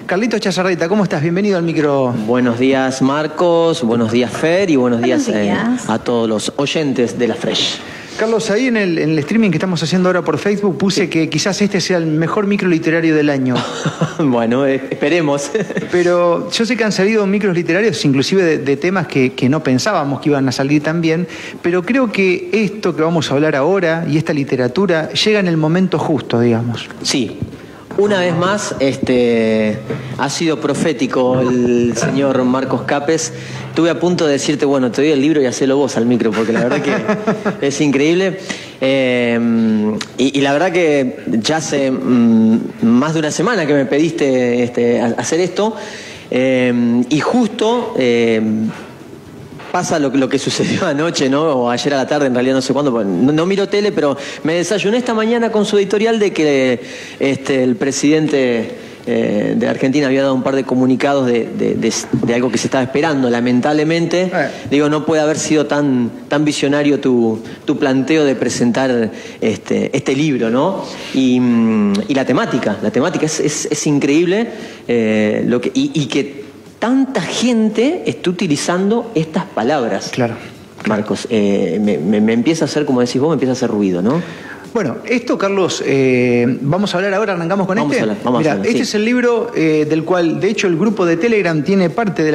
Carlitos Chazarreta, ¿cómo estás? Bienvenido al micro. Buenos días, Marcos, buenos días, Fer, y buenos días a todos los oyentes de La Fresh. Carlos, ahí en el streaming que estamos haciendo ahora por Facebook puse que quizás este sea el mejor micro literario del año. Bueno, esperemos. Pero yo sé que han salido micros literarios inclusive de temas que no pensábamos que iban a salir tan bien, pero creo que esto que vamos a hablar ahora y esta literatura llega en el momento justo, digamos. Sí. Una vez más, ha sido profético el señor Marcos Capes. Estuve a punto de decirte, bueno, te doy el libro y hacelo vos al micro, porque la verdad que es increíble. Y la verdad que ya hace más de una semana que me pediste hacer esto. Y justo pasa lo que sucedió anoche, ¿no? O ayer a la tarde, en realidad no sé cuándo, no miro tele, pero me desayuné esta mañana con su editorial de que el presidente de Argentina había dado un par de comunicados de algo que se estaba esperando. Lamentablemente, digo, no puede haber sido tan visionario tu planteo de presentar este libro, ¿no? Y la temática es increíble, y que tanta gente está utilizando estas palabras. Claro. Marcos, me empieza a hacer, como decís vos, me empieza a hacer ruido, ¿no? Bueno, esto, Carlos, vamos a hablar ahora, arrancamos con vamos este. Vamos Mirá, a hablar, este es el libro del cual, de hecho, el grupo de Telegram tiene parte del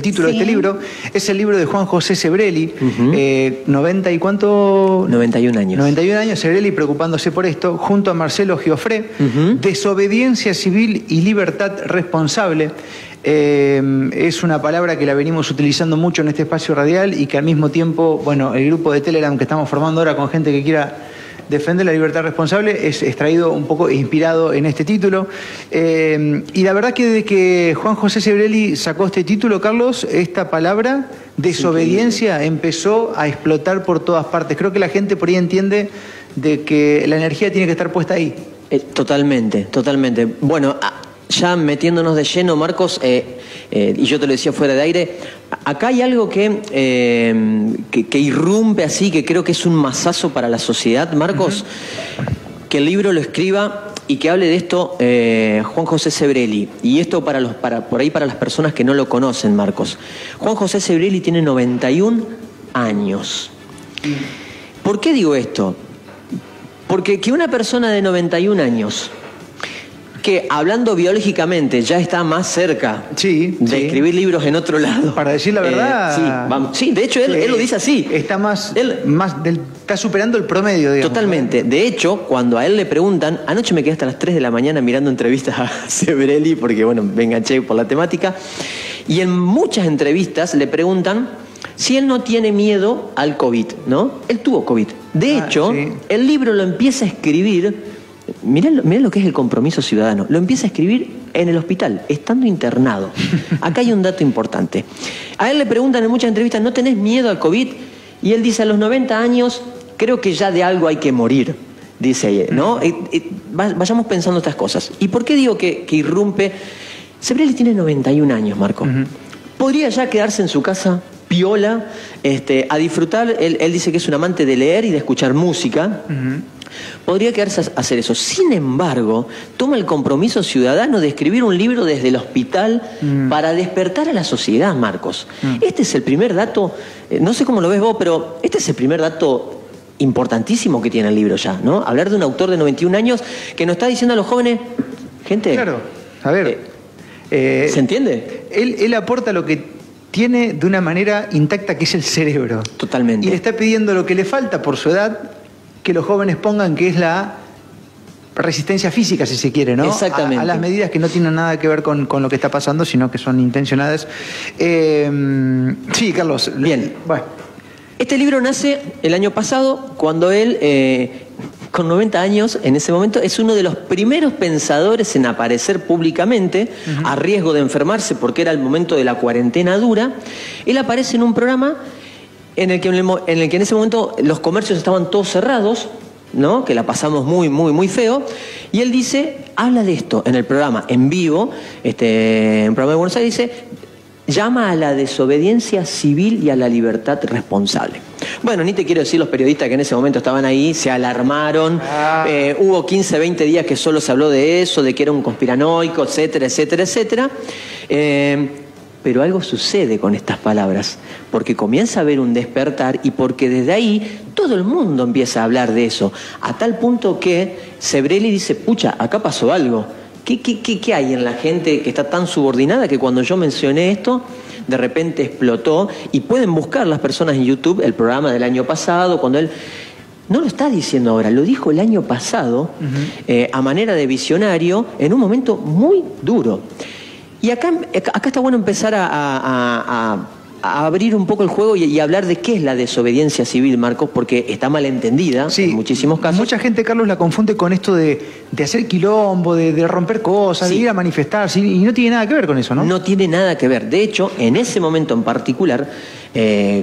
título de este libro. Es el libro de Juan José Sebrelli, 90 y cuánto... 91 años. 91 años, Sebrelli preocupándose por esto, junto a Marcelo Giofré, Desobediencia Civil y Libertad Responsable. Es una palabra que la venimos utilizando mucho en este espacio radial y que al mismo tiempo, bueno, el grupo de Telegram que estamos formando ahora con gente que quiera defender la libertad responsable es extraído un poco inspirado en este título. Y la verdad que desde que Juan José Sebrelli sacó este título, Carlos, esta palabra, desobediencia, empezó a explotar por todas partes. Creo que la gente por ahí entiende de que la energía tiene que estar puesta ahí. Totalmente, totalmente. Bueno, ya metiéndonos de lleno, Marcos, y yo te lo decía fuera de aire, acá hay algo que irrumpe así, que creo que es un mazazo para la sociedad, Marcos, que el libro lo escriba y que hable de esto Juan José Sebrelli. Y esto para las personas que no lo conocen, Marcos. Juan José Sebrelli tiene 91 años. ¿Por qué digo esto? Porque que una persona de 91 años... que hablando biológicamente ya está más cerca de escribir libros en otro lado. Para decir la verdad... sí, de hecho él lo dice así. Está está superando el promedio, digamos. Totalmente. De hecho, cuando a él le preguntan, anoche me quedé hasta las 3 de la mañana mirando entrevistas a Sebrelli, porque bueno, me enganché por la temática, y en muchas entrevistas le preguntan si él no tiene miedo al COVID, ¿no? Él tuvo COVID. De hecho, el libro lo empieza a escribir... Mirá lo que es el compromiso ciudadano. Lo empieza a escribir en el hospital, estando internado. Acá hay un dato importante. A él le preguntan en muchas entrevistas, ¿no tenés miedo al COVID? Y él dice, a los 90 años, creo que ya de algo hay que morir. Dice, ¿no? Vayamos pensando estas cosas. ¿Y por qué digo que irrumpe? Sebrelli tiene 91 años, Marco. Podría ya quedarse en su casa, piola, a disfrutar. Él dice que es un amante de leer y de escuchar música. Podría quedarse a hacer eso. Sin embargo, toma el compromiso ciudadano de escribir un libro desde el hospital para despertar a la sociedad, Marcos. Este es el primer dato, no sé cómo lo ves vos, pero este es el primer dato importantísimo que tiene el libro ya, ¿no? Hablar de un autor de 91 años que nos está diciendo a los jóvenes, gente... Claro, a ver... ¿se entiende? Él aporta lo que tiene de una manera intacta, que es el cerebro. Totalmente. Y le está pidiendo lo que le falta por su edad, que los jóvenes pongan, que es la resistencia física, si se quiere, ¿no? Exactamente. A las medidas que no tienen nada que ver con lo que está pasando, sino que son intencionadas. Sí, Carlos. Bien. Bueno. Este libro nace el año pasado, cuando él, con 90 años, en ese momento, es uno de los primeros pensadores en aparecer públicamente, a riesgo de enfermarse, porque era el momento de la cuarentena dura. Él aparece en un programa en el que en ese momento los comercios estaban todos cerrados, ¿no? Que la pasamos muy, muy, muy feo. Y él habla de esto en el programa, en vivo, en un programa de Buenos Aires, llama a la desobediencia civil y a la libertad responsable. Bueno, ni te quiero decir los periodistas que en ese momento estaban ahí, se alarmaron, hubo 15, 20 días que solo se habló de eso, de que era un conspiranoico, etcétera, etcétera, etcétera. Pero algo sucede con estas palabras, porque comienza a haber un despertar y porque desde ahí todo el mundo empieza a hablar de eso, a tal punto que Sebrelli dice, pucha, acá pasó algo. ¿Qué hay en la gente que está tan subordinada que cuando yo mencioné esto, de repente explotó? Y pueden buscar las personas en YouTube el programa del año pasado, cuando él... No lo está diciendo ahora, lo dijo el año pasado, a manera de visionario, en un momento muy duro. Y acá está bueno empezar a abrir un poco el juego y hablar de qué es la desobediencia civil, Marcos, porque está mal entendida en muchísimos casos. Mucha gente, Carlos, la confunde con esto de hacer quilombo, de romper cosas, de ir a manifestarse, y no tiene nada que ver con eso, ¿no? No tiene nada que ver. De hecho, en ese momento en particular,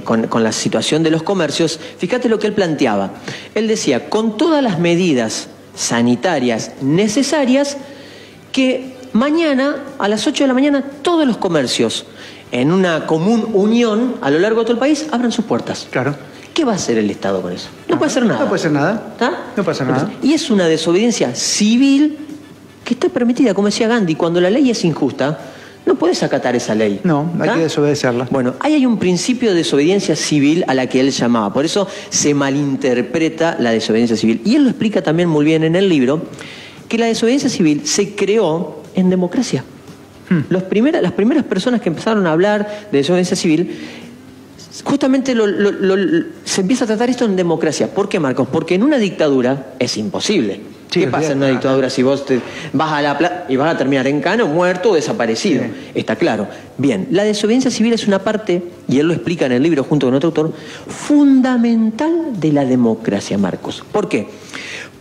con la situación de los comercios, fíjate lo que él planteaba. Él decía, con todas las medidas sanitarias necesarias, que mañana, a las 8 de la mañana, todos los comercios, en una común unión a lo largo de todo el país, abran sus puertas. Claro. ¿Qué va a hacer el Estado con eso? No puede hacer nada. No puede hacer nada. ¿Está? No puede hacer nada. Y es una desobediencia civil que está permitida, como decía Gandhi, cuando la ley es injusta, no puedes acatar esa ley. No, hay que desobedecerla. Bueno, ahí hay un principio de desobediencia civil a la que él llamaba. Por eso se malinterpreta la desobediencia civil. Y él lo explica también muy bien en el libro, que la desobediencia civil se creó en democracia. Las primeras personas que empezaron a hablar de desobediencia civil, justamente se empieza a tratar esto en democracia. ¿Por qué, Marcos? Porque en una dictadura es imposible. Sí, ¿qué pasa en una dictadura si vos vas a la plaza y vas a terminar en cana, muerto o desaparecido? Sí. Está claro. Bien, la desobediencia civil es una parte, y él lo explica en el libro junto con otro autor, fundamental de la democracia, Marcos. ¿Por qué?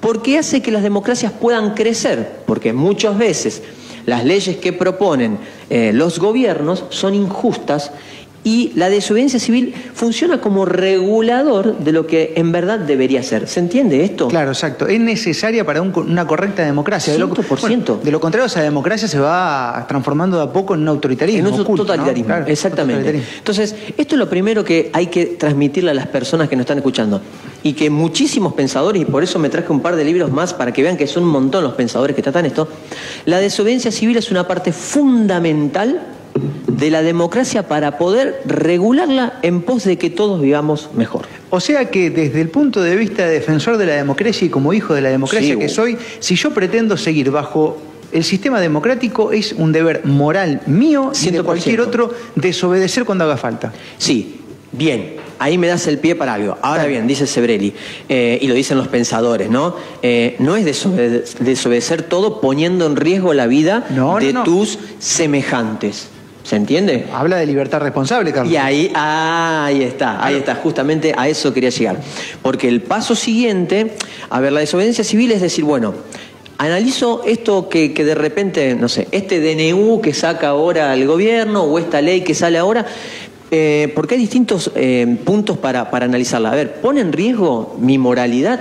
Porque hace que las democracias puedan crecer, porque muchas veces las leyes que proponen los gobiernos son injustas y la desobediencia civil funciona como regulador de lo que en verdad debería ser. ¿Se entiende esto? Claro, exacto. Es necesaria para una correcta democracia. 100%. Bueno, de lo contrario, esa democracia se va transformando de a poco en un autoritarismo. En un totalitarismo, ¿no? Claro, exactamente. Totalitarismo. Entonces, esto es lo primero que hay que transmitirle a las personas que nos están escuchando. Y que muchísimos pensadores, y por eso me traje un par de libros más para que vean que son un montón los pensadores que tratan esto, la desobediencia civil es una parte fundamental de la democracia para poder regularla en pos de que todos vivamos mejor. O sea que desde el punto de vista de defensor de la democracia y como hijo de la democracia que soy, si yo pretendo seguir bajo el sistema democrático, es un deber moral mío y de cualquier otro desobedecer cuando haga falta. Sí, bien. Ahí me das el pie para algo. Ahora bien, dice Sebrelli, y lo dicen los pensadores, ¿no? No es desobedecer todo poniendo en riesgo la vida de tus semejantes. ¿Se entiende? Habla de libertad responsable, Carlos. Y ahí está, justamente a eso quería llegar. Porque el paso siguiente, a ver, la desobediencia civil es decir, bueno, analizo esto que de repente, no sé, este DNU que saca ahora el gobierno o esta ley que sale ahora, porque hay distintos puntos para analizarla. A ver, ¿pone en riesgo mi moralidad?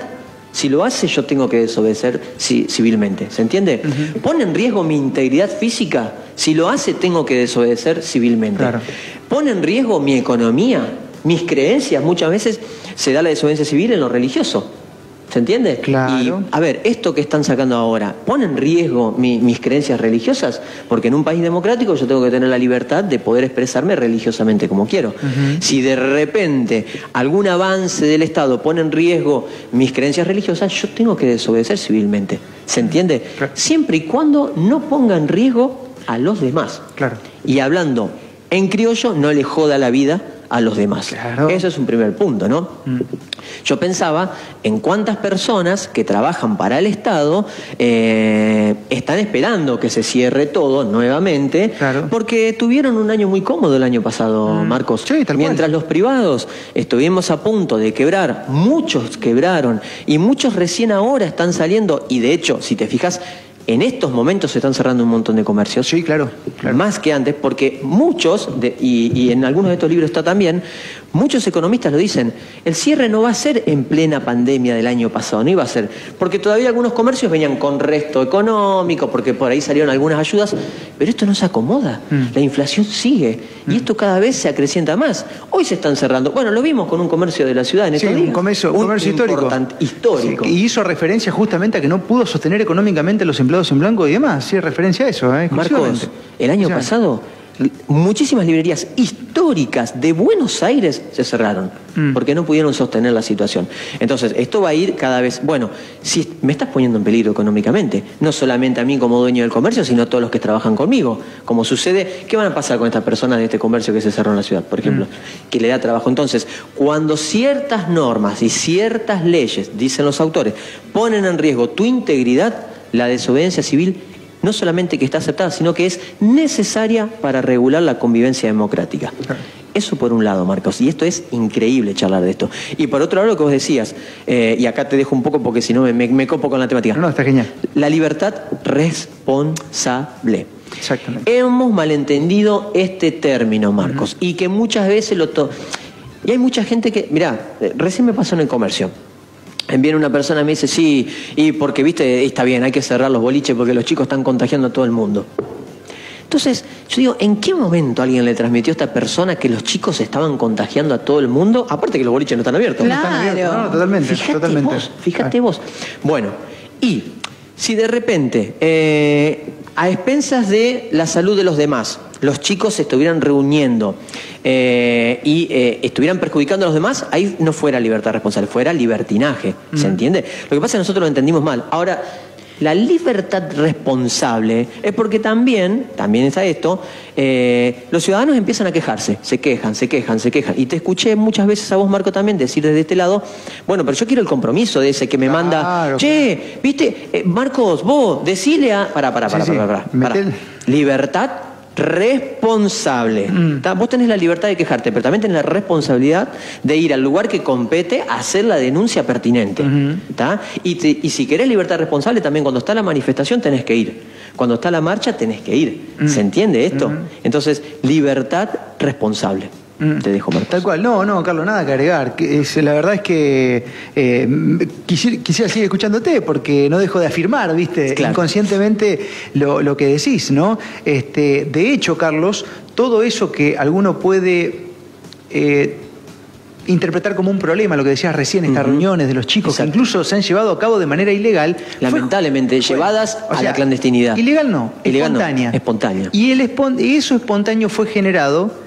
Si lo hace, yo tengo que desobedecer civilmente. ¿Se entiende? ¿Pone en riesgo mi integridad física? Si lo hace, tengo que desobedecer civilmente. Claro. ¿Pone en riesgo mi economía? Mis creencias. Muchas veces se da la desobediencia civil en lo religioso. ¿Se entiende? Claro. Y, a ver, esto que están sacando ahora, ¿pone en riesgo mis creencias religiosas? Porque en un país democrático yo tengo que tener la libertad de poder expresarme religiosamente como quiero. Si de repente algún avance del Estado pone en riesgo mis creencias religiosas, yo tengo que desobedecer civilmente. ¿Se entiende? Claro. Siempre y cuando no ponga en riesgo a los demás. Claro. Y hablando en criollo, no le joda la vida a los demás. Claro. Eso es un primer punto, ¿no? Yo pensaba en cuántas personas que trabajan para el Estado están esperando que se cierre todo nuevamente, claro, porque tuvieron un año muy cómodo el año pasado, Marcos. Sí, tal Mientras cual. Los privados estuvimos a punto de quebrar, muchos quebraron y muchos recién ahora están saliendo, y de hecho, si te fijas, en estos momentos se están cerrando un montón de comercios. Sí, claro. Más que antes, porque muchos, y en algunos de estos libros está también, Muchos economistas lo dicen, el cierre no va a ser en plena pandemia del año pasado, no iba a ser, porque todavía algunos comercios venían con resto económico, porque por ahí salieron algunas ayudas, pero esto no se acomoda, la inflación sigue, y esto cada vez se acrecienta más. Hoy se están cerrando, bueno, lo vimos con un comercio de la ciudad en estos días. Un comercio histórico. Histórico. Sí, y hizo referencia justamente a que no pudo sostener económicamente a los empleados en blanco y demás, sí, referencia a eso. Marcos, el año pasado muchísimas librerías históricas de Buenos Aires se cerraron porque no pudieron sostener la situación. Entonces, esto va a ir cada vez... Bueno, si me estás poniendo en peligro económicamente, no solamente a mí como dueño del comercio, sino a todos los que trabajan conmigo. Como sucede, ¿qué van a pasar con estas personas de este comercio que se cerró en la ciudad, por ejemplo? Que le da trabajo. Entonces, cuando ciertas normas y ciertas leyes, dicen los autores, ponen en riesgo tu integridad, la desobediencia civil no solamente que está aceptada, sino que es necesaria para regular la convivencia democrática. Eso por un lado, Marcos, y esto es increíble charlar de esto. Y por otro lado, lo que vos decías, y acá te dejo un poco porque si no me copo con la temática. No, está genial. La libertad responsable. Exactamente. Hemos malentendido este término, Marcos, y que muchas veces y hay mucha gente que... Mirá, recién me pasó en el comercio. Viene una persona y me dice, sí, y porque, viste, está bien, hay que cerrar los boliches porque los chicos están contagiando a todo el mundo. Entonces, yo digo, ¿en qué momento alguien le transmitió a esta persona que los chicos estaban contagiando a todo el mundo? Aparte que los boliches no están abiertos. Claro. No están abiertos, no, totalmente. Fíjate vos. Bueno, y si de repente, a expensas de la salud de los demás, los chicos se estuvieran reuniendo y estuvieran perjudicando a los demás, ahí no fuera libertad responsable, fuera libertinaje, ¿se entiende? Lo que pasa es que nosotros lo entendimos mal. Ahora, la libertad responsable es porque también está esto, los ciudadanos empiezan a quejarse, se quejan. Y te escuché muchas veces a vos, Marco, también decir desde este lado, bueno, pero yo quiero el compromiso de ese que me manda, che, viste, Marcos, vos, decile a... Pará. Libertad responsable. Vos tenés la libertad de quejarte, pero también tenés la responsabilidad de ir al lugar que compete a hacer la denuncia pertinente. Y si querés libertad responsable, también cuando está la manifestación tenés que ir. Cuando está la marcha tenés que ir. ¿Se entiende esto? Entonces, libertad responsable. Te dejo, Marcos. Tal cual. No, Carlos, nada que agregar. La verdad es que quisiera seguir escuchándote porque no dejo de afirmar, ¿viste? Claro. Inconscientemente lo que decís, ¿no? De hecho, Carlos, todo eso que alguno puede interpretar como un problema, lo que decías recién, estas reuniones de los chicos, que incluso se han llevado a cabo de manera ilegal. Lamentablemente, llevadas a la clandestinidad. Ilegal no, espontánea. Espontánea. Y eso espontáneo fue generado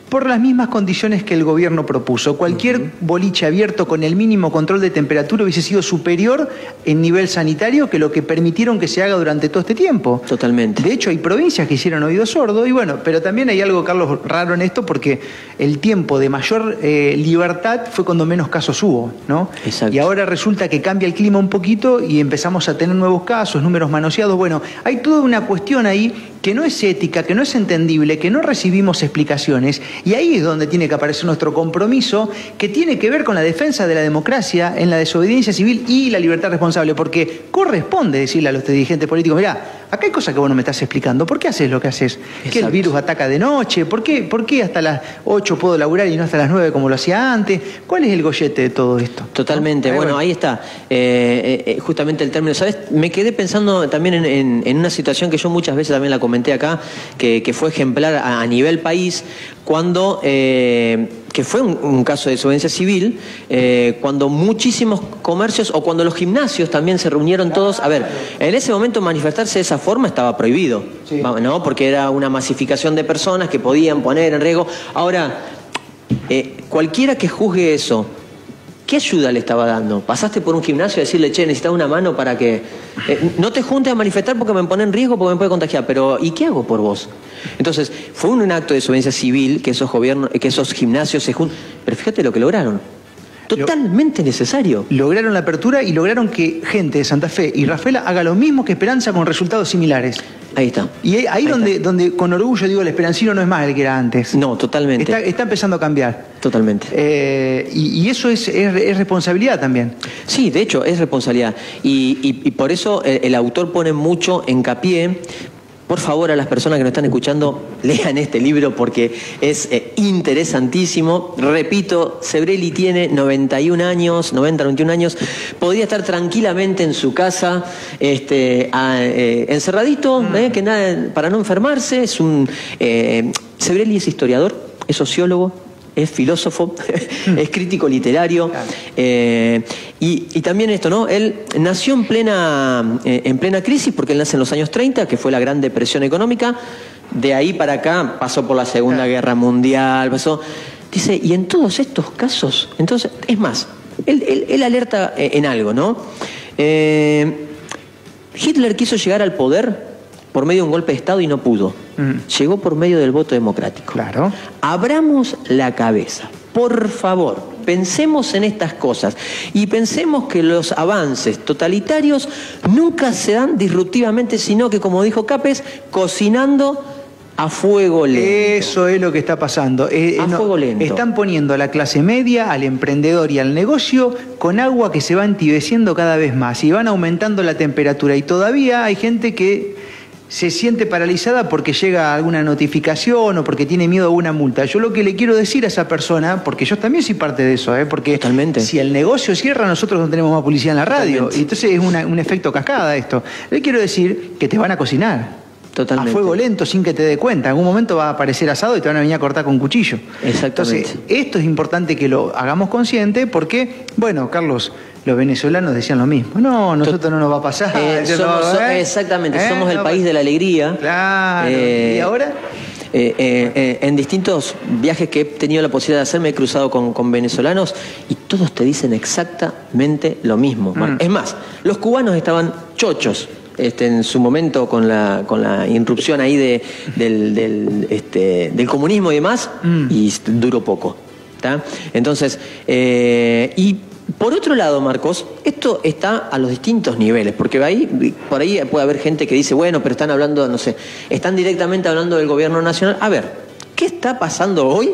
por las mismas condiciones que el gobierno propuso. Cualquier boliche abierto con el mínimo control de temperatura hubiese sido superior en nivel sanitario que lo que permitieron que se haga durante todo este tiempo. Totalmente. De hecho, hay provincias que hicieron oído sordo y bueno, pero también hay algo, Carlos, raro en esto porque el tiempo de mayor libertad fue cuando menos casos hubo, ¿no? Exacto. Y ahora resulta que cambia el clima un poquito y empezamos a tener nuevos casos, números manoseados. Bueno, hay toda una cuestión ahí que no es ética, que no es entendible, que no recibimos explicaciones, y ahí es donde tiene que aparecer nuestro compromiso, que tiene que ver con la defensa de la democracia, en la desobediencia civil y la libertad responsable, porque corresponde decirle a los dirigentes políticos, mirá, acá hay cosas que vos no me estás explicando, ¿por qué haces lo que haces? Exacto. ¿Que el virus ataca de noche? ¿Por qué hasta las 8 puedo laburar y no hasta las 9 como lo hacía antes? ¿Cuál es el gollete de todo esto? Totalmente, ¿no? Bueno, ahí está, justamente el término, ¿sabes? Me quedé pensando también en una situación que yo muchas veces también la comenté acá, que fue ejemplar a nivel país, cuando, que fue un caso de desobediencia civil, cuando muchísimos comercios, o cuando los gimnasios también se reunieron todos, a ver, en ese momento manifestarse de esa forma estaba prohibido, ¿no? Porque era una masificación de personas que podían poner en riesgo. Ahora, cualquiera que juzgue eso, ¿qué ayuda le estaba dando? ¿Pasaste por un gimnasio a decirle, che, necesitas una mano para que... no te juntes a manifestar porque me pone en riesgo, porque me puede contagiar, pero ¿y qué hago por vos? Entonces, fue un acto de desobediencia civil que esos gimnasios se juntan. Pero fíjate lo que lograron. Totalmente necesario. Lograron la apertura y lograron que gente de Santa Fe y Rafaela haga lo mismo que Esperanza con resultados similares. Ahí está. Y ahí donde con orgullo digo, el esperancino no es más el que era antes. No, totalmente. Está empezando a cambiar. Totalmente. Y eso es responsabilidad también. Sí, de hecho, es responsabilidad. Y por eso el autor pone mucho hincapié por favor, a las personas que nos están escuchando, lean este libro porque es interesantísimo. Repito, Sebrelli tiene 91 años, 91 años. Podría estar tranquilamente en su casa, encerradito, que nada, para no enfermarse. Sebrelli es historiador, es sociólogo, es filósofo, es crítico literario, y también esto, ¿no? Él nació en plena crisis, porque él nace en los años 30, que fue la Gran Depresión económica. De ahí para acá pasó por la Segunda Guerra Mundial, dice, y en todos estos casos, entonces, es más, él alerta en algo, ¿no? Hitler quiso llegar al poder por medio de un golpe de Estado y no pudo. Llegó por medio del voto democrático. Claro. Abramos la cabeza, por favor, pensemos en estas cosas y pensemos que los avances totalitarios nunca se dan disruptivamente, sino que, como dijo Capes, cocinando a fuego lento. Eso es lo que está pasando. Fuego lento. Están poniendo a la clase media, al emprendedor y al negocio con agua que se va entibeciendo cada vez más y van aumentando la temperatura. Y todavía hay gente que se siente paralizada porque llega alguna notificación o porque tiene miedo a una multa. Yo lo que le quiero decir a esa persona, porque yo también soy parte de eso, porque totalmente, si el negocio cierra, nosotros no tenemos más publicidad en la radio. Totalmente. Y entonces es un efecto cascada esto. Le quiero decir que te van a cocinar. Totalmente. A fuego lento, sin que te dé cuenta. En algún momento va a aparecer asado y te van a venir a cortar con cuchillo. Exactamente. Entonces, esto es importante que lo hagamos consciente porque, bueno, Carlos, los venezolanos decían lo mismo. No, nosotros no nos va a pasar. Exactamente, somos el país de la alegría. Claro. ¿Y ahora? En distintos viajes que he tenido la posibilidad de hacer, me he cruzado con venezolanos y todos te dicen exactamente lo mismo. Es más, los cubanos estaban chochos. En su momento con la irrupción ahí del comunismo y demás, y duró poco. ¿Tá? Entonces, y por otro lado, Marcos, esto está a los distintos niveles, porque por ahí puede haber gente que dice, bueno, pero están hablando, no sé, están directamente hablando del gobierno nacional. A ver, ¿qué está pasando hoy?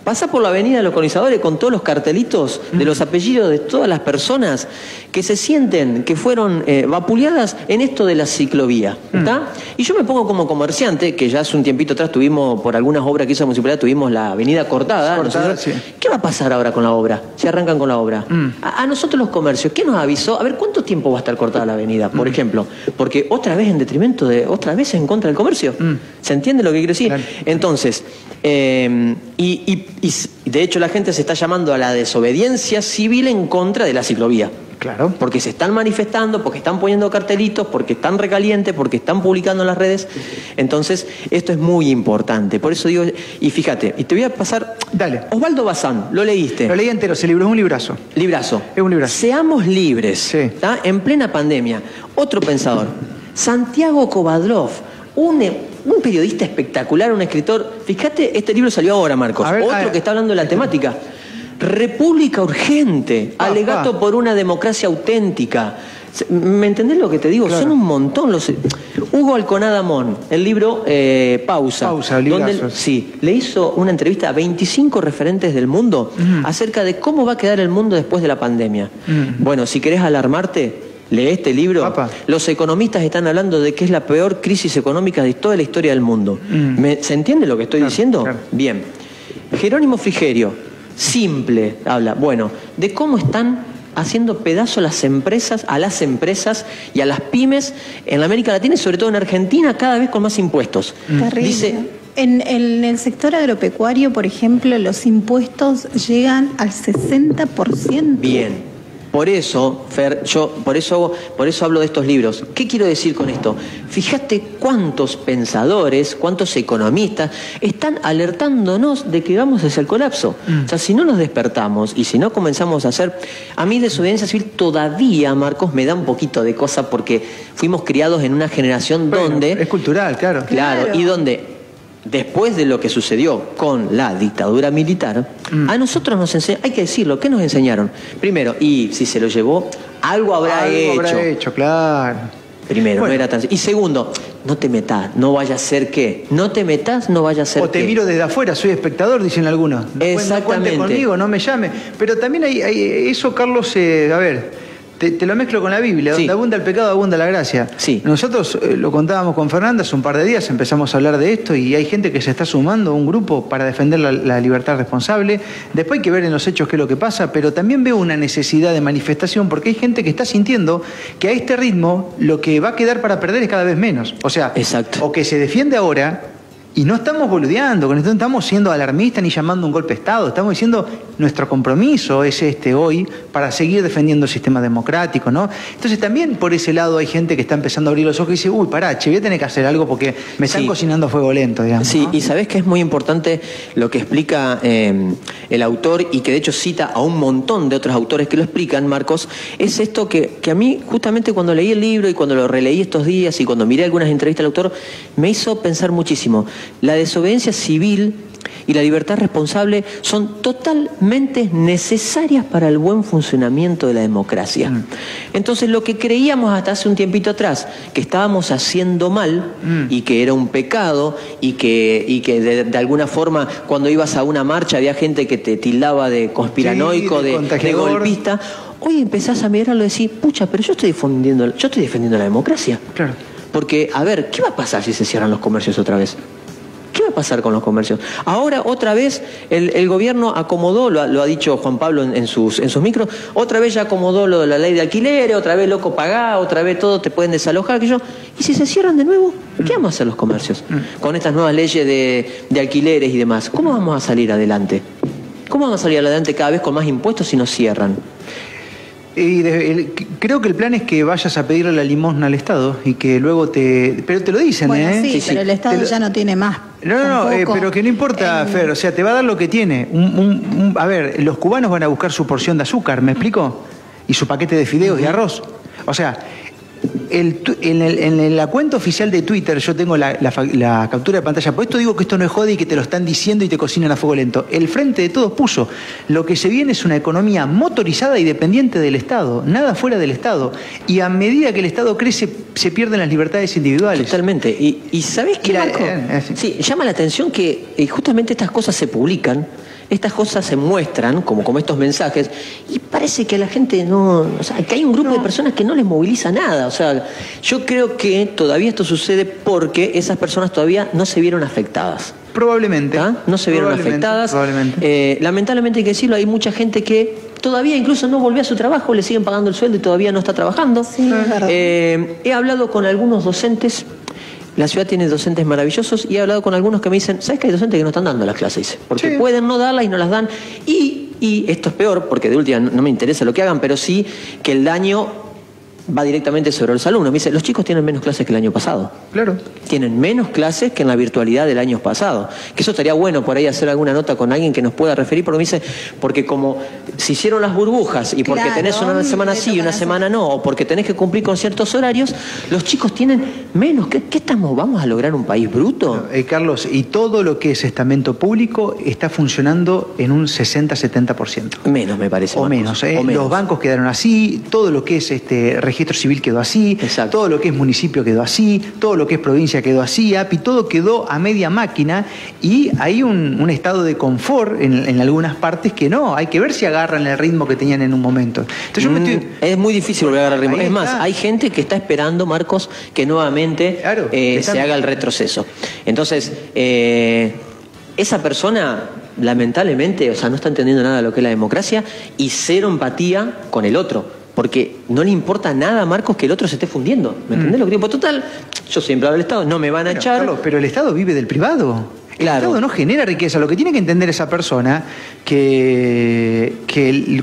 Pasa por la Avenida de los Colonizadores con todos los cartelitos de los apellidos de todas las personas que se sienten que fueron vapuleadas en esto de la ciclovía. ¿Está? Y yo me pongo como comerciante, que ya hace un tiempito atrás tuvimos, por algunas obras que hizo la municipalidad, tuvimos la avenida cortada. Sí. ¿Qué va a pasar ahora con la obra? Si arrancan con la obra. A nosotros los comercios, ¿qué nos avisó? A ver, ¿cuánto tiempo va a estar cortada la avenida, por ejemplo? Porque otra vez en detrimento otra vez en contra del comercio. ¿Se entiende lo que quiero decir? Claro. Entonces, y de hecho la gente se está llamando a la desobediencia civil en contra de la ciclovía. Claro. Porque se están manifestando, porque están poniendo cartelitos, porque están recalientes, porque están publicando en las redes. Entonces, esto es muy importante. Por eso digo, y fíjate, y te voy a pasar... Dale. Osvaldo Bazán, ¿lo leíste? Lo leí entero, ese libro es un librazo. Librazo. Es un librazo. Seamos libres. Sí. ¿Tá? En plena pandemia. Otro pensador, Santiago Kovadlov, un periodista espectacular, un escritor. Fíjate, este libro salió ahora, Marcos. Otro que está hablando de la temática. República urgente, alegato por una democracia auténtica. ¿Me entendés lo que te digo? Claro. Son un montón. Hugo Alconada Mon, el libro Pausa. Pausa, donde le hizo una entrevista a 25 referentes del mundo acerca de cómo va a quedar el mundo después de la pandemia. Bueno, si querés alarmarte, lee este libro. Papá. Los economistas están hablando de que es la peor crisis económica de toda la historia del mundo. ¿Se entiende lo que estoy diciendo? Claro. Bien. Jerónimo Frigerio, simple, habla, bueno, de cómo están haciendo pedazo a las empresas y a las pymes en la América Latina y sobre todo en Argentina, cada vez con más impuestos. Terrible. Dice, en el sector agropecuario, por ejemplo, los impuestos llegan al 60%. Bien. Por eso, Fer, por eso hablo de estos libros. ¿Qué quiero decir con esto? Fíjate cuántos pensadores, cuántos economistas están alertándonos de que vamos hacia el colapso. O sea, si no nos despertamos y si no comenzamos a hacer... A mí desobediencia civil todavía, Marcos, me da un poquito de cosa porque fuimos criados en una generación donde... Es cultural, claro. Claro, y donde... Después de lo que sucedió con la dictadura militar, a nosotros nos enseñaron, hay que decirlo, ¿qué nos enseñaron? Primero, y si se lo llevó, algo habrá hecho, claro. Primero, bueno, no era tan... Y segundo, no te metas, no vaya a ser qué. No te metas, no vaya a ser qué. O te miro desde afuera, soy espectador, dicen algunos. Exactamente. No cuente conmigo, no me llame. Pero también hay eso, Carlos, a ver... te lo mezclo con la Biblia, Sí. donde abunda el pecado, abunda la gracia. Sí. Nosotros lo contábamos con Fernanda hace un par de días, empezamos a hablar de esto y hay gente que se está sumando a un grupo para defender la libertad responsable. Después hay que ver en los hechos qué es lo que pasa, pero también veo una necesidad de manifestación porque hay gente que está sintiendo que a este ritmo lo que va a quedar para perder es cada vez menos. O sea, Exacto. o que se defiende ahora. Y no estamos boludeando, con esto no estamos siendo alarmistas ni llamando un golpe de Estado, estamos diciendo nuestro compromiso es hoy para seguir defendiendo el sistema democrático, ¿no? Entonces también por ese lado hay gente que está empezando a abrir los ojos y dice, uy, pará, che, voy a tener que hacer algo porque me están Sí. cocinando a fuego lento, digamos. Sí, ¿no? y sabés que es muy importante lo que explica el autor y que de hecho cita a un montón de otros autores que lo explican, Marcos, es esto que a mí justamente cuando leí el libro y cuando lo releí estos días y cuando miré algunas entrevistas al autor, me hizo pensar muchísimo. La desobediencia civil y la libertad responsable son totalmente necesarias para el buen funcionamiento de la democracia. Entonces lo que creíamos hasta hace un tiempito atrás, que estábamos haciendo mal y que era un pecado y que de alguna forma cuando ibas a una marcha había gente que te tildaba de conspiranoico, Sí, de de contagiador. golpista, hoy empezás a mirarlo y decir, pucha, pero yo estoy defendiendo la democracia. Claro. Porque, a ver, ¿qué va a pasar si se cierran los comercios otra vez? ¿Qué va a pasar con los comercios? Ahora, otra vez, el gobierno acomodó, lo ha dicho Juan Pablo en sus micros, otra vez ya acomodó lo de la ley de alquileres, otra vez loco pagá, otra vez todo te pueden desalojar, aquello. ¿Y si se cierran de nuevo? ¿Qué vamos a hacer los comercios? Con estas nuevas leyes de alquileres y demás. ¿Cómo vamos a salir adelante? ¿Cómo vamos a salir adelante cada vez con más impuestos si nos cierran? Creo que el plan es que vayas a pedirle la limosna al Estado y que luego pero te lo dicen, Bueno, ¿eh? sí, pero el Estado ya no tiene más. No, Tampoco. pero que no importa, Fer, o sea, te va a dar lo que tiene. A ver, los cubanos van a buscar su porción de azúcar, ¿me explico? Y su paquete de fideos y arroz. O sea, en la cuenta oficial de Twitter yo tengo la captura de pantalla. Por esto digo que esto no es joda y que te lo están diciendo y te cocinan a fuego lento. El Frente de Todos puso, lo que se viene es una economía motorizada y dependiente del Estado, nada fuera del Estado. Y a medida que el Estado crece, se pierden las libertades individuales. Totalmente. Y ¿sabés qué, Marco? Sí, llama la atención que justamente estas cosas se publican, estas cosas se muestran, como estos mensajes, y parece que a la gente no... O sea, que hay un grupo de personas que no les moviliza nada. O sea, yo creo que todavía esto sucede porque esas personas todavía no se vieron afectadas. Probablemente. ¿Ah? No se vieron afectadas. Probablemente. Lamentablemente hay que decirlo, hay mucha gente que todavía incluso no volvió a su trabajo, le siguen pagando el sueldo y todavía no está trabajando. Sí, es verdad. He hablado con algunos docentes. La ciudad tiene docentes maravillosos y he hablado con algunos que me dicen, ¿sabes que hay docentes que no están dando las clases? Porque Sí. pueden no darlas y no las dan. Y esto es peor, porque de última no me interesa lo que hagan, pero sí que el daño va directamente sobre los alumnos. Me dice, los chicos tienen menos clases que el año pasado. Claro. Tienen menos clases que en la virtualidad del año pasado. Que eso estaría bueno por ahí hacer alguna nota con alguien que nos pueda referir, porque me dice, porque como se hicieron las burbujas y porque Claro, tenés una semana sí y una semana no, o porque tenés que cumplir con ciertos horarios, los chicos tienen menos. ¿Qué estamos? ¿Vamos a lograr un país bruto? Carlos, y todo lo que es estamento público está funcionando en un 60-70%. Menos, me parece. O Marcos, menos, o menos. Los bancos quedaron así, todo lo que es registro civil quedó así, Exacto. todo lo que es municipio quedó así, todo lo que es provincia quedó así, API, todo quedó a media máquina y hay un estado de confort en algunas partes que no, hay que ver si agarran el ritmo que tenían en un momento. Entonces yo me estoy... Es muy difícil volver a agarrar el ritmo. Ahí Es más, está. hay gente que está esperando, Marcos, que nuevamente Claro, se haga el retroceso. Entonces, esa persona, lamentablemente, o sea, no está entendiendo nada de lo que es la democracia y cero empatía con el otro. Porque no le importa nada, Marcos, que el otro se esté fundiendo. ¿Me entendés lo que digo? Pues, total, yo siempre hablo del Estado, no me van a Bueno, echar. Carlos, pero el Estado vive del privado. El Claro. Estado no genera riqueza. Lo que tiene que entender esa persona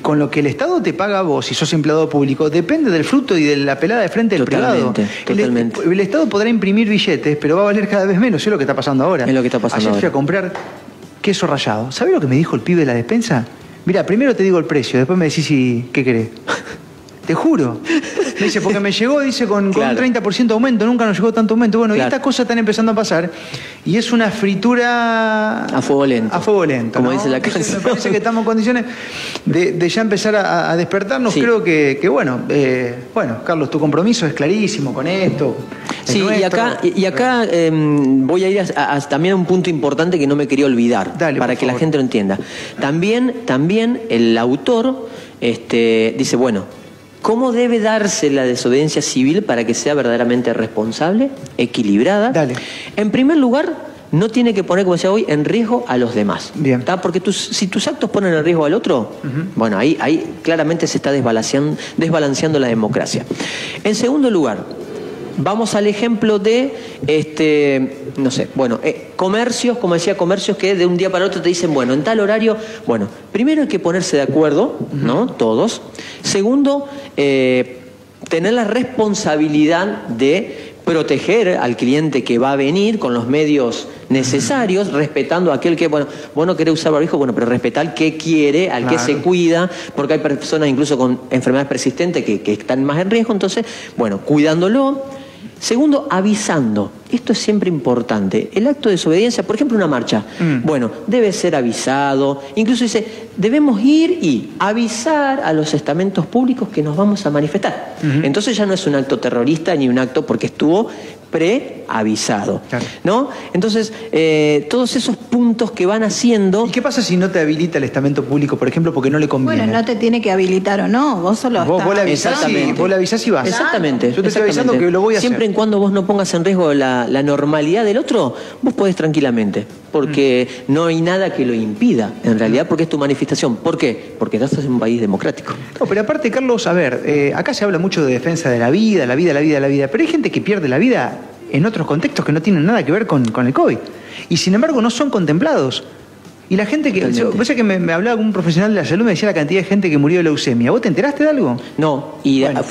con lo que el Estado te paga a vos, si sos empleado público, depende del fruto y de la pelada de frente del privado. Totalmente. El Estado podrá imprimir billetes, pero va a valer cada vez menos. Es lo que está pasando ahora. Es lo que está pasando Ayer fui ahora. a comprar queso rallado. ¿Sabés lo que me dijo el pibe de la despensa? Mira, primero te digo el precio, después me decís qué querés. Te juro. Me dice, porque me llegó, dice, con Claro. un 30% de aumento, nunca nos llegó tanto aumento. Bueno, Claro. y estas cosas están empezando a pasar. Y es una fritura... A fuego lento. A fuego lento. Como ¿no? dice la Entonces, canción. me parece que estamos en condiciones de ya empezar a despertarnos. Sí. Creo que bueno, Carlos, tu compromiso es clarísimo con esto. es Sí, nuestro. y acá voy a ir también a un punto importante que no me quería olvidar, Dale, para por que la favor. gente lo entienda. También el autor dice, bueno, ¿Cómo debe darse la desobediencia civil para que sea verdaderamente responsable, equilibrada? Dale. En primer lugar, no tiene que poner, como decía hoy, en riesgo a los demás. Bien. Porque si tus actos ponen en riesgo al otro, bueno, ahí claramente se está desbalanceando la democracia. En segundo lugar, vamos al ejemplo de, no sé, bueno, comercios, como decía, comercios que de un día para otro te dicen, bueno, en tal horario, bueno, primero hay que ponerse de acuerdo, ¿no? Todos. Segundo, tener la responsabilidad de proteger al cliente que va a venir con los medios necesarios, respetando a aquel que, bueno, vos no querés usar barbijo, bueno, pero respetá al que quiere, al que se cuida, porque hay personas incluso con enfermedades persistentes que están más en riesgo, entonces, bueno, cuidándolo. Segundo, avisando. Esto es siempre importante. El acto de desobediencia, por ejemplo, una marcha, bueno, debe ser avisado. Incluso dice, debemos ir y avisar a los estamentos públicos que nos vamos a manifestar. Entonces ya no es un acto terrorista ni un acto porque estuvo preavisado, ¿no? Entonces, todos esos puntos que van haciendo... ¿Y qué pasa si no te habilita el estamento público, por ejemplo, porque no le conviene? Bueno, no te tiene que habilitar o no, vos solo vos le avisás y vas. Exactamente. Yo te estoy avisando que lo voy a hacer. Siempre y cuando vos no pongas en riesgo la normalidad del otro, vos podés tranquilamente, porque no hay nada que lo impida, en realidad, porque es tu manifestación. ¿Por qué? Porque estás en un país democrático. No, pero aparte, Carlos, a ver, acá se habla mucho de defensa de la vida, pero hay gente que pierde la vida en otros contextos que no tienen nada que ver con el COVID. Y sin embargo no son contemplados. Y la gente que... Vos sabés que me hablaba con un profesional de la salud, me decía la cantidad de gente que murió de leucemia. ¿Vos te enteraste de algo? No, y bueno,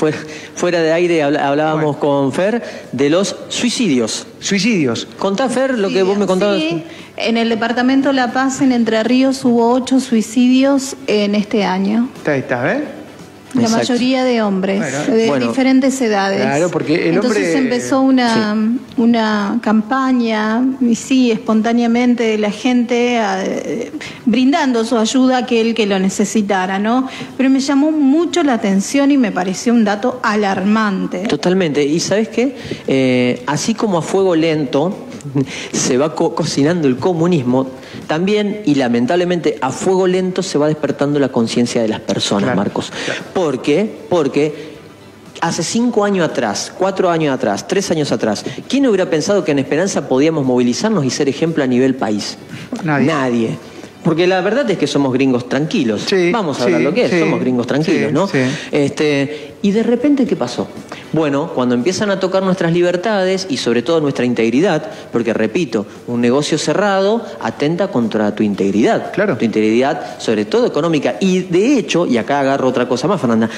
fuera de aire hablábamos con Fer de los suicidios. Suicidios. Contá, Fer, lo que vos me contabas. Sí, en el departamento La Paz, en Entre Ríos, hubo 8 suicidios en este año. Ahí está, ¿ves? La Exacto. mayoría de hombres, de diferentes edades. Claro, porque el Entonces hombre... empezó una campaña, y sí, espontáneamente, de la gente brindando su ayuda a aquel que lo necesitara, ¿no? Pero me llamó mucho la atención y me pareció un dato alarmante. Totalmente. ¿Y sabes qué? Así como a fuego lento se va cocinando el comunismo, también, y lamentablemente, a fuego lento se va despertando la conciencia de las personas, Marcos. Claro. ¿Por qué? Porque hace 5 años atrás, 4 años atrás, 3 años atrás, ¿quién hubiera pensado que en Esperanza podíamos movilizarnos y ser ejemplo a nivel país? Nadie. Porque la verdad es que somos gringos tranquilos. Sí, vamos a hablar lo que es, somos gringos tranquilos, ¿no? Sí. Y de repente, ¿qué pasó? Bueno, cuando empiezan a tocar nuestras libertades y sobre todo nuestra integridad, porque repito, un negocio cerrado atenta contra tu integridad. Claro. Tu integridad, sobre todo económica. Y de hecho, y acá agarro otra cosa más, Fernanda,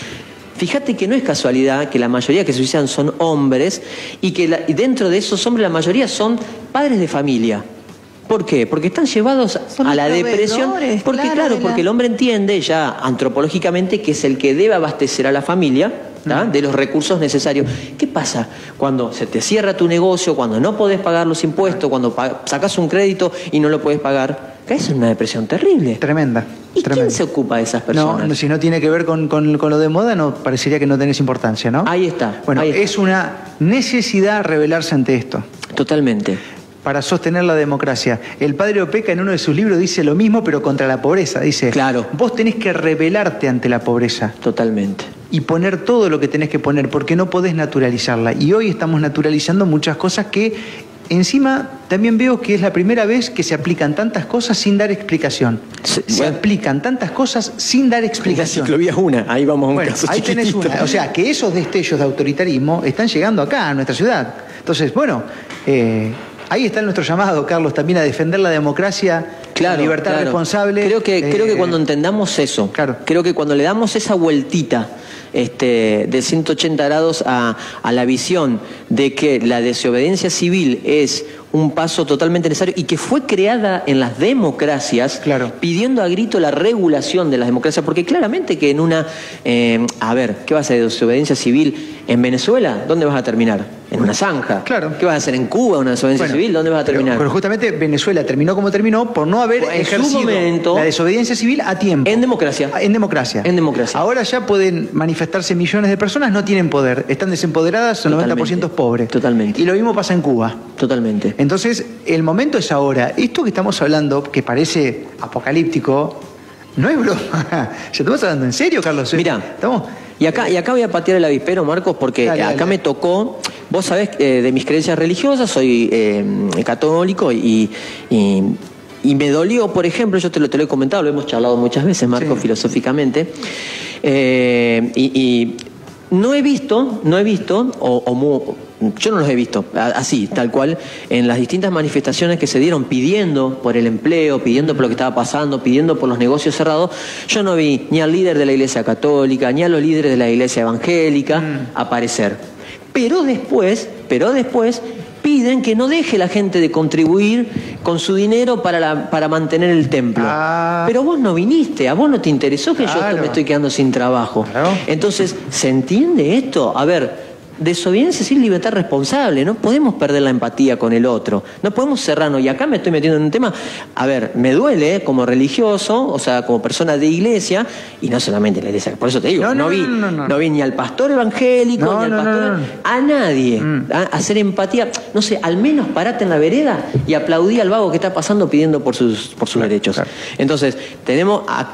fíjate que no es casualidad que la mayoría que se suicidan son hombres y que dentro de esos hombres la mayoría son padres de familia. ¿Por qué? Porque están llevados a la depresión. Porque porque el hombre entiende ya antropológicamente que es el que debe abastecer a la familia de los recursos necesarios. ¿Qué pasa cuando se te cierra tu negocio, cuando no podés pagar los impuestos, cuando sacás un crédito y no lo podés pagar? Caes en una depresión terrible. Tremenda. ¿Y quién se ocupa de esas personas? No, si no tiene que ver con lo de moda, no parecería que no tenés importancia, ¿no? Ahí está. Bueno, ahí está. Es una necesidad rebelarse ante esto. Totalmente. Para sostener la democracia. El padre Opeca en uno de sus libros dice lo mismo, pero contra la pobreza. Dice, claro, vos tenés que rebelarte ante la pobreza. Totalmente. Y poner todo lo que tenés que poner, porque no podés naturalizarla. Y hoy estamos naturalizando muchas cosas que encima también veo que es la primera vez que se aplican tantas cosas sin dar explicación. Se aplican tantas cosas sin dar explicación. La ciclovía es una, ahí vamos a un bueno, caso ahí tenés una. O sea, que esos destellos de autoritarismo están llegando acá, a nuestra ciudad. Entonces, bueno... ahí está nuestro llamado, Carlos, también a defender la democracia, la libertad responsable. Creo que cuando entendamos eso, creo que cuando le damos esa vueltita de 180 grados a la visión de que la desobediencia civil es un paso totalmente necesario y que fue creada en las democracias, pidiendo a grito la regulación de las democracias, porque claramente que en una... a ver, ¿qué vas a hacer de desobediencia civil en Venezuela? ¿Dónde vas a terminar? En una zanja. ¿Qué vas a hacer en Cuba, una desobediencia civil? ¿Dónde vas a terminar? Pero justamente Venezuela terminó como terminó por no haber ejercido la desobediencia civil a tiempo. En democracia. En democracia. En democracia. Ahora ya pueden manifestarse millones de personas, no tienen poder, están desempoderadas, el 90% es pobre. Totalmente. Y lo mismo pasa en Cuba. Totalmente. Entonces, el momento es ahora. Esto que estamos hablando, que parece apocalíptico, no es broma. ¿Ya estamos hablando en serio, Carlos? Mirá. Y acá voy a patear el avispero, Marcos, porque acá me tocó, vos sabés, de mis creencias religiosas, soy católico y me dolió, por ejemplo, yo te lo he comentado, lo hemos charlado muchas veces, Marcos, filosóficamente, y no he visto, yo no los he visto así, tal cual, en las distintas manifestaciones que se dieron pidiendo por el empleo, pidiendo por lo que estaba pasando, pidiendo por los negocios cerrados. Yo no vi ni al líder de la Iglesia Católica, ni a los líderes de la Iglesia Evangélica aparecer. Pero después piden que no deje la gente de contribuir con su dinero para mantener el templo. Pero vos no viniste, a vos no te interesó que yo me estoy quedando sin trabajo. Entonces, ¿se entiende esto? A ver, desobediencia sin libertad responsable. No podemos perder la empatía con el otro. No podemos cerrarnos. Y acá me estoy metiendo en un tema. A ver, me duele como religioso, o sea, como persona de iglesia, y no solamente la iglesia. Por eso te digo, no vi ni al pastor evangélico, ni al pastor. A nadie. A hacer empatía. No sé, al menos parate en la vereda y aplaudí al vago que está pasando pidiendo por sus derechos. Claro. Entonces,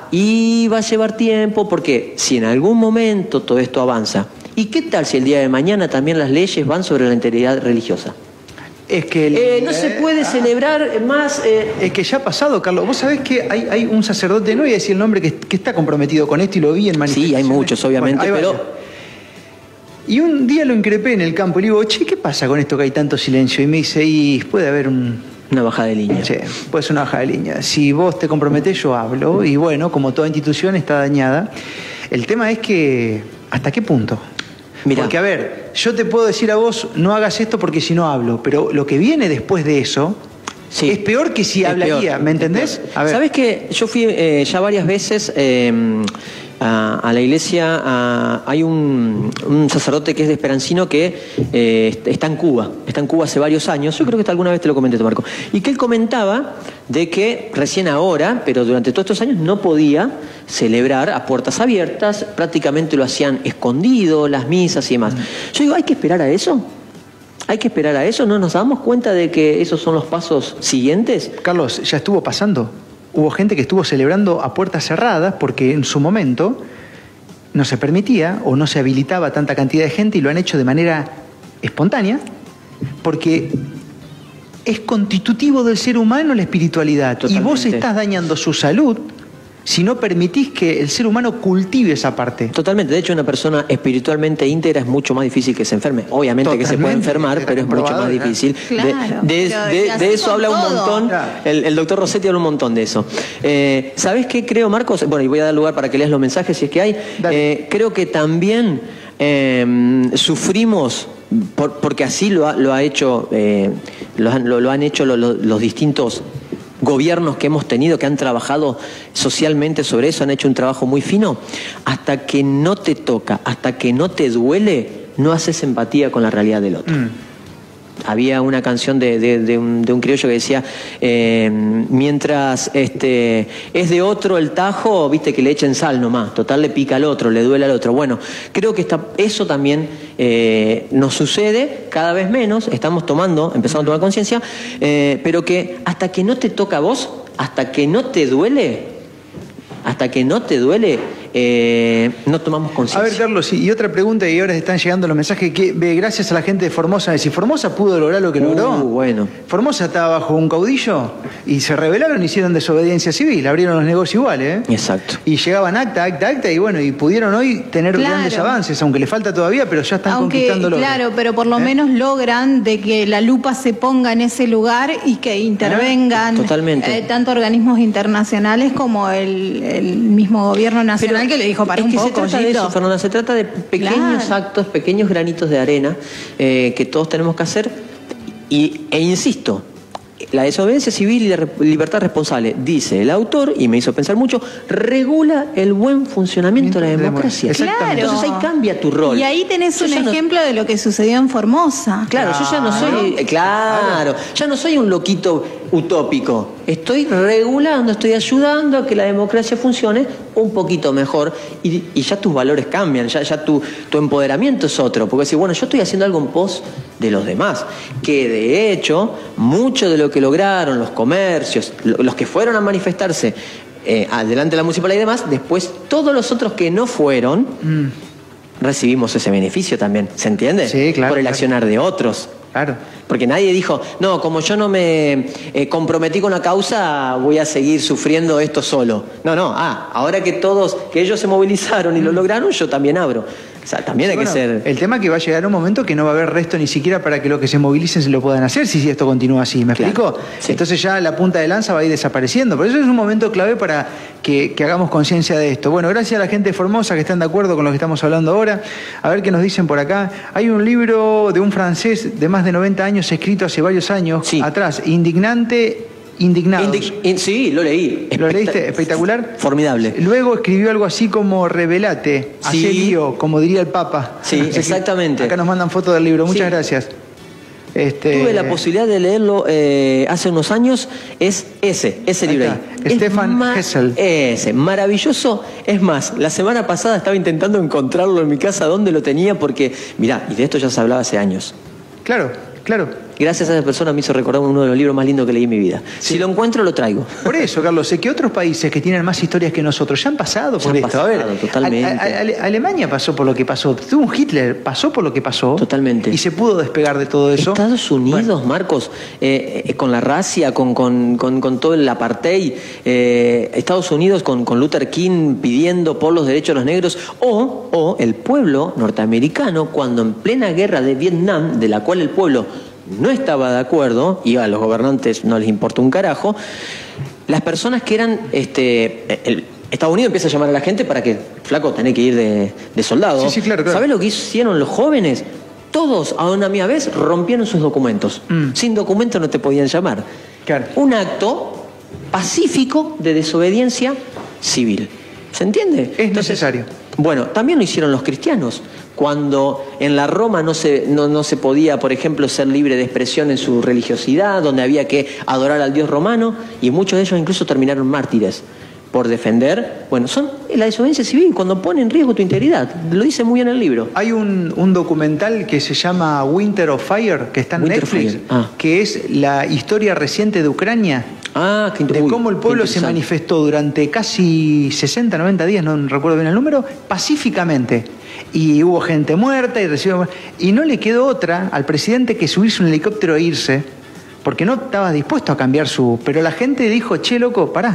y va a llevar tiempo, porque si en algún momento todo esto avanza, ¿y qué tal si el día de mañana también las leyes van sobre la integridad religiosa? Es que no se puede celebrar más... Es que ya ha pasado, Carlos. Vos sabés que hay un sacerdote, no voy a decir el nombre, que está comprometido con esto y lo vi en manifestaciones. Sí, hay muchos, obviamente, pero... Y un día lo increpé en el campo y le digo, che, ¿qué pasa con esto que hay tanto silencio? Y me dice, y puede haber una bajada de línea. Sí, puede ser una bajada de línea. Si vos te comprometés, yo hablo. Y bueno, como toda institución está dañada. El tema es que, ¿hasta qué punto? Mirá. Porque, a ver, yo te puedo decir a vos, no hagas esto porque si no hablo, pero lo que viene después de eso es peor que si hablaría, ¿me entendés? A ver. ¿Sabés que yo fui ya varias veces a la iglesia? Hay un sacerdote que es de Esperancino que está en Cuba hace varios años. Yo creo que alguna vez te lo comenté, Marco. Y que él comentaba de que recién ahora, pero durante todos estos años, no podía celebrar a puertas abiertas, prácticamente lo hacían escondido, las misas y demás. Yo digo, ¿hay que esperar a eso? ¿Hay que esperar a eso? ¿No nos damos cuenta de que esos son los pasos siguientes? Carlos, ya estuvo pasando. Hubo gente que estuvo celebrando a puertas cerradas porque en su momento no se permitía o no se habilitaba tanta cantidad de gente y lo han hecho de manera espontánea porque es constitutivo del ser humano la espiritualidad. Totalmente. Y vos estás dañando su salud si no permitís que el ser humano cultive esa parte. Totalmente. De hecho, una persona espiritualmente íntegra es mucho más difícil que se enferme. Obviamente totalmente, que se puede enfermar, pero es mucho más difícil. Claro, de eso habla un montón. Claro. El doctor Rossetti habla un montón de eso. ¿Sabés qué creo, Marcos? Bueno, y voy a dar lugar para que leas los mensajes si es que hay. Creo que también sufrimos, porque así lo han hecho los distintos gobiernos que hemos tenido, que han trabajado socialmente sobre eso, han hecho un trabajo muy fino. Hasta que no te toca, hasta que no te duele, no haces empatía con la realidad del otro. Había una canción de un criollo que decía, mientras es de otro el tajo, viste que le echen sal nomás, total le pica al otro, le duele al otro. Bueno, creo que eso también nos sucede cada vez menos, estamos empezando a tomar conciencia, pero que hasta que no te toca a vos, hasta que no te duele, no tomamos conciencia. A ver, Carlos, y otra pregunta, y ahora están llegando los mensajes, que gracias a la gente de Formosa, si Formosa pudo lograr lo que logró. Bueno. Formosa estaba bajo un caudillo y se rebelaron y hicieron desobediencia civil, abrieron los negocios iguales, Exacto. Y llegaban acta, y bueno, y pudieron hoy tener grandes avances, aunque le falta todavía, pero ya están conquistándolo. Claro, pero por lo menos logran de que la lupa se ponga en ese lugar y que intervengan tanto organismos internacionales como el mismo gobierno nacional, que le dijo para un poco. Se trata de eso, Fernanda, se trata de pequeños actos, pequeños granitos de arena que todos tenemos que hacer. E insisto, la desobediencia civil y la libertad responsable, dice el autor, y me hizo pensar mucho, regula el buen funcionamiento de la democracia. Claro. Entonces ahí cambia tu rol. Y ahí tenés un ejemplo de lo que sucedió en Formosa. Claro, yo ya no soy, ya no soy un loquito utópico. Estoy regulando, estoy ayudando a que la democracia funcione un poquito mejor y ya tus valores cambian, ya tu empoderamiento es otro. Porque si, bueno, yo estoy haciendo algo en pos de los demás, que de hecho, mucho de lo que lograron los comercios, los que fueron a manifestarse delante de la municipalidad y demás, después todos los otros que no fueron, recibimos ese beneficio también, ¿se entiende? Sí, claro. Por el accionar de otros. Claro. Porque nadie dijo, no, como yo no me comprometí con la causa, voy a seguir sufriendo esto solo. No, ahora que ellos se movilizaron y lo lograron, yo también abro. O sea, también hay que ser... El tema es que va a llegar un momento que no va a haber resto ni siquiera para que los que se movilicen se lo puedan hacer si esto continúa así, ¿me explico? Sí. Entonces ya la punta de lanza va a ir desapareciendo. Por eso es un momento clave para que hagamos conciencia de esto. Bueno, gracias a la gente de Formosa que están de acuerdo con lo que estamos hablando ahora. A ver qué nos dicen por acá. Hay un libro de un francés de más de 90 años escrito hace varios años atrás, Indignados. Sí, lo leí. ¿Lo leíste? Espectacular. Formidable. Luego escribió algo así como revelate, hacé lío, como diría el Papa. Sí, exactamente. Acá nos mandan fotos del libro. Muchas gracias. Tuve la posibilidad de leerlo hace unos años. Es ese libro ahí. Stefan Hessel. Ese, maravilloso. Es más, la semana pasada estaba intentando encontrarlo en mi casa, donde lo tenía, porque, mirá, y de esto ya se hablaba hace años. Claro. Gracias a esa persona me hizo recordar uno de los libros más lindos que leí en mi vida. Sí. Si lo encuentro, lo traigo. Por eso, Carlos, sé que otros países que tienen más historias que nosotros ya han pasado por esto. A ver, totalmente. Alemania pasó por lo que pasó. Tuvo un Hitler, pasó por lo que pasó. Totalmente. Y se pudo despegar de todo eso. Estados Unidos, Marcos, con la racia, con todo el apartheid. Estados Unidos con Luther King pidiendo por los derechos de los negros. O el pueblo norteamericano, cuando en plena guerra de Vietnam, de la cual el pueblo no estaba de acuerdo, y a los gobernantes no les importó un carajo, las personas que eran... Estados Unidos empieza a llamar a la gente para que, flaco, tenés que ir de soldado. Sí, claro. ¿Sabés lo que hicieron los jóvenes? Todos, a una misma vez, rompieron sus documentos. Sin documento no te podían llamar. Claro. Un acto pacífico de desobediencia civil. ¿Se entiende? Es necesario. Bueno, también lo hicieron los cristianos. Cuando en la Roma no se podía, por ejemplo, ser libre de expresión en su religiosidad, donde había que adorar al dios romano, y muchos de ellos incluso terminaron mártires por defender, son la desobediencia civil, cuando pone en riesgo tu integridad. Lo dice muy bien el libro. Hay un documental que se llama Winter of Fire, que está en Netflix, que es la historia reciente de Ucrania. De cómo el pueblo se manifestó durante casi 60, 90 días, no recuerdo bien el número, pacíficamente. Y hubo gente muerta y no le quedó otra al presidente que subirse un helicóptero e irse, porque no estaba dispuesto a cambiar Pero la gente dijo, che, loco, pará,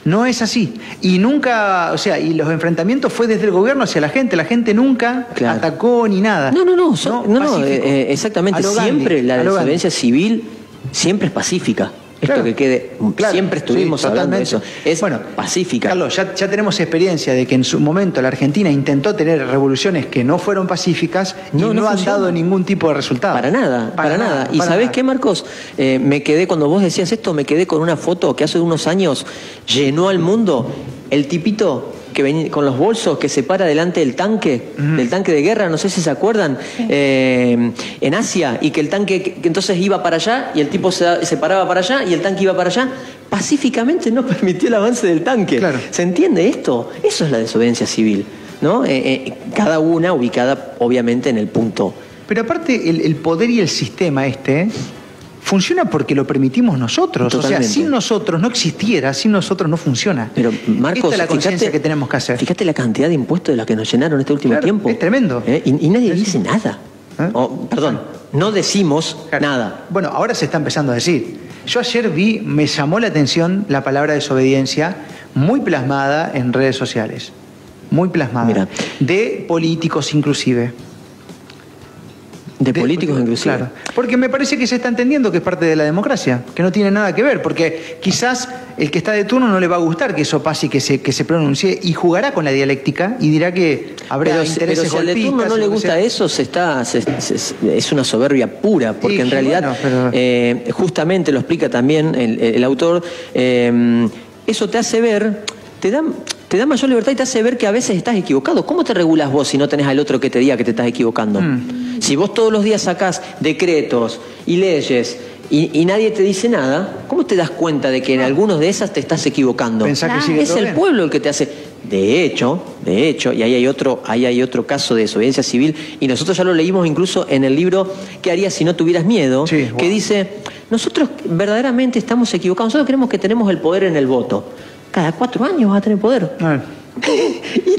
no es así. Y nunca, y los enfrentamientos fue desde el gobierno hacia la gente nunca atacó ni nada. Exactamente, siempre la desobediencia civil siempre es pacífica. Esto que quede, siempre estuvimos hablando de eso. Es pacífica. Carlos, ya tenemos experiencia de que en su momento la Argentina intentó tener revoluciones que no fueron pacíficas y no han dado ningún tipo de resultado. Para nada. ¿Y sabés qué, Marcos? Me quedé, cuando vos decías esto, me quedé con una foto que hace unos años llenó al mundo. El tipito que venía con los bolsos, que se para delante del tanque de guerra, no sé si se acuerdan, en Asia, y que el tanque que entonces iba para allá, y el tipo se paraba para allá, y el tanque iba para allá, pacíficamente no permitió el avance del tanque. Claro. ¿Se entiende esto? Eso es la desobediencia civil, ¿no? Cada una ubicada, obviamente, en el punto. Pero aparte, el poder y el sistema funciona porque lo permitimos nosotros. Totalmente. O sea, sin nosotros no existiera, sin nosotros no funciona. Pero, Marcos, esta es la conciencia que tenemos que hacer. Fíjate la cantidad de impuestos de los que nos llenaron este último tiempo. Es tremendo. Y nadie dice nada. No decimos nada. Bueno, ahora se está empezando a decir. Yo ayer me llamó la atención la palabra desobediencia muy plasmada en redes sociales. Muy plasmada. Mirá. De políticos inclusive. De políticos inclusive. Claro, porque me parece que se está entendiendo que es parte de la democracia, que no tiene nada que ver, porque quizás el que está de turno no le va a gustar que eso pase y que se pronuncie, y jugará con la dialéctica y dirá que habrá intereses pero si al de turno no le gusta eso, es una soberbia pura, porque en realidad, justamente lo explica también el autor, eso te hace ver, te da mayor libertad y te hace ver que a veces estás equivocado. ¿Cómo te regulás vos si no tenés al otro que te diga que te estás equivocando? Si vos todos los días sacás decretos y leyes y nadie te dice nada, ¿cómo te das cuenta de que en algunas de esas te estás equivocando? Pensá que sigue es todo el bien. pueblo el que te hace... De hecho, y ahí hay otro caso de desobediencia civil, y nosotros ya lo leímos incluso en el libro ¿Qué harías si no tuvieras miedo? Que dice, nosotros verdaderamente estamos equivocados, nosotros creemos que tenemos el poder en el voto. Cada 4 años vas a tener poder.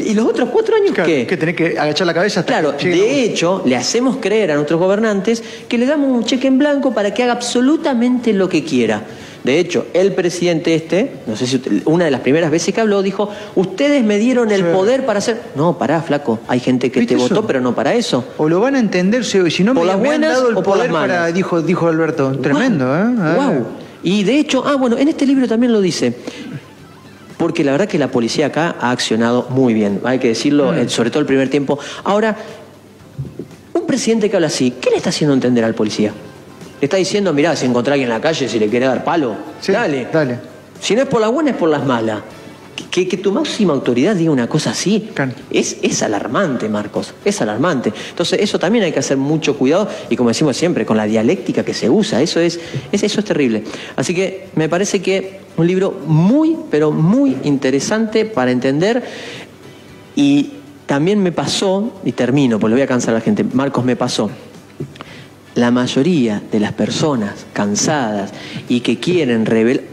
¿Y los otros 4 años Claro, qué? que tenés que agachar la cabeza hasta Claro, que llegue de hecho, le hacemos creer a nuestros gobernantes que le damos un cheque en blanco para que haga absolutamente lo que quiera. De hecho, el presidente no sé si una de las primeras veces que habló, dijo, ustedes me dieron el poder para hacer... No, pará, flaco, hay gente que te votó, pero no para eso. O lo van a entender, si no por me las han buenas dado el o por poder las malas. para, dijo Alberto. Tremendo, Wow. Y de hecho, bueno, en este libro también lo dice. Porque la verdad que la policía acá ha accionado muy bien, hay que decirlo, sobre todo el primer tiempo. Ahora, un presidente que habla así, ¿qué le está haciendo entender al policía? Le está diciendo, mirá, si encontrá a alguien en la calle, si le quiere dar palo, Sí, dale. Si no es por las buenas, es por las malas. Que tu máxima autoridad diga una cosa así, Claro. es alarmante, Marcos, es alarmante. Entonces, eso también hay que hacer mucho cuidado, y como decimos siempre, con la dialéctica que se usa, eso es terrible. Así que me parece que un libro muy, pero muy interesante para entender. Y también me pasó, y termino, porque le voy a cansar a la gente, Marcos, me pasó. La mayoría de las personas cansadas y que quieren revelar